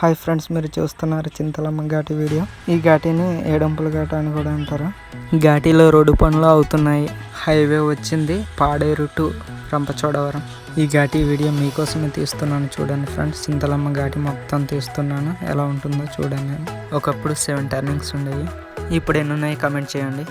Hi friends, మీరు చూస్తున్నారు Chintalamma Ghaati video. ఈ ఘాటిని ఏడంపుల ఘాట అని కూడా అంటారు. ఘాటిలో రోడ్డు పనులు అవుతున్నాయి. హైవే వచ్చింది పాడేరు టు రంపచోడవరం. ఈ ఘాటి వీడియో మీకోసమే తీస్తున్నాను, చూడండి ఫ్రెండ్స్. చింతలమ్మ ఘాటి మొత్తం తీస్తున్నాను, ఎలా ఉంటుందో చూడండి. ఒకప్పుడు 7 టర్నింగ్స్ ఉండేవి, ఇప్పుడు ఎన్ని ఉన్నాయి కమెంట్ చేయండి.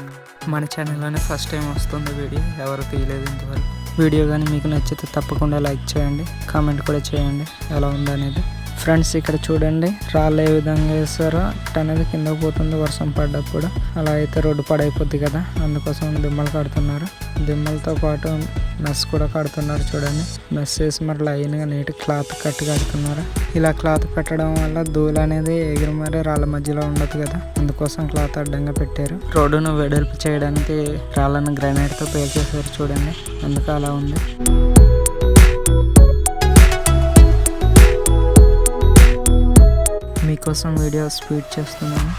మన ఛానల్లోనే ఫస్ట్ టైం వస్తుంది వీడియో, ఎవరు తీయలేదు ఇంతవరకు. వీడియో కానీ మీకు నచ్చితే తప్పకుండా లైక్ చేయండి, కామెంట్ కూడా చేయండి ఎలా ఉందనేది. ఫ్రెండ్స్, ఇక్కడ చూడండి రాళ్ళు ఏ విధంగా వేస్తారో అనేది కింద పోతుంది వర్షం పడ్డప్పుడు. అలా అయితే రోడ్డు పాడైపోద్ది కదా, అందుకోసం దిమ్మలు కడుతున్నారు. దిమ్మలతో పాటు మెస్ కూడా కడుతున్నారు. చూడండి, మెస్ వేసి మరి లైన్గా నీట్ క్లాత్ కట్టి కడుతున్నారు. ఇలా క్లాత్ కట్టడం వల్ల ధూళి అనేది ఎగిరి మరి రాళ్ళ మధ్యలో ఉండదు కదా, అందుకోసం క్లాత్ అడ్డంగా పెట్టారు. రోడ్డును వెడల్పు చేయడానికి రాళ్ళను గ్రానైట్తో పేల్చేసారు. చూడండి, అందుకు అలా ఉంది. మీకోసం వీడియో స్పీడ్ చేస్తున్నాను.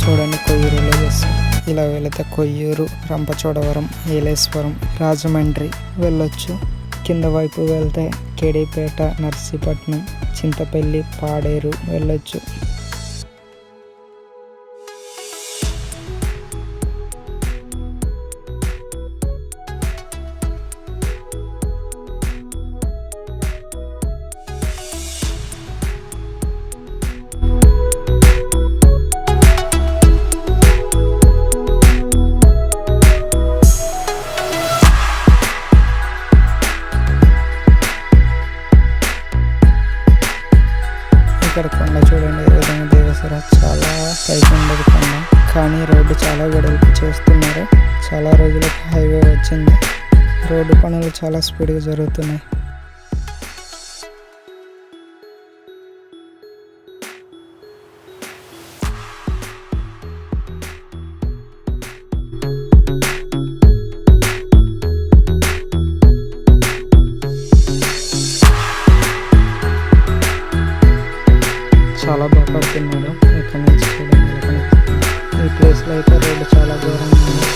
చూడండి, కొయ్యూరులో చేస్తాం. ఇలా వెళితే కొయ్యూరు, రంపచోడవరం, ఏలేశ్వరం, రాజమండ్రి వెళ్ళొచ్చు. కింద వైపు వెళ్తే కేడీపేట, నర్సీపట్నం, చింతపల్లి, పాడేరు వెళ్ళొచ్చు. ఇక్కడ కొండ చూడండి, ఏ విధంగా దేవసర చాలా పైకి ఉండదు కొండ, కానీ రోడ్డు చాలా వెడల్పు చేస్తున్నారు. చాలా రోజులకు హైవే వచ్చింది. రోడ్డు పనులు చాలా స్పీడ్గా జరుగుతున్నాయి. చాలా బాగా పడుతున్నాడు. ఇక్కడ నుంచి చూడండి, ఈ ప్లేస్లో అయితే రోడ్డు చాలా దూరంగా ఉంది.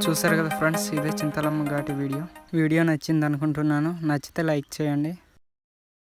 చూసారు కదా ఫ్రెండ్స్, ఇదే చింతలమ్మ ఘాటి వీడియో నచ్చింది అనుకుంటున్నాను. నచ్చితే లైక్ చేయండి.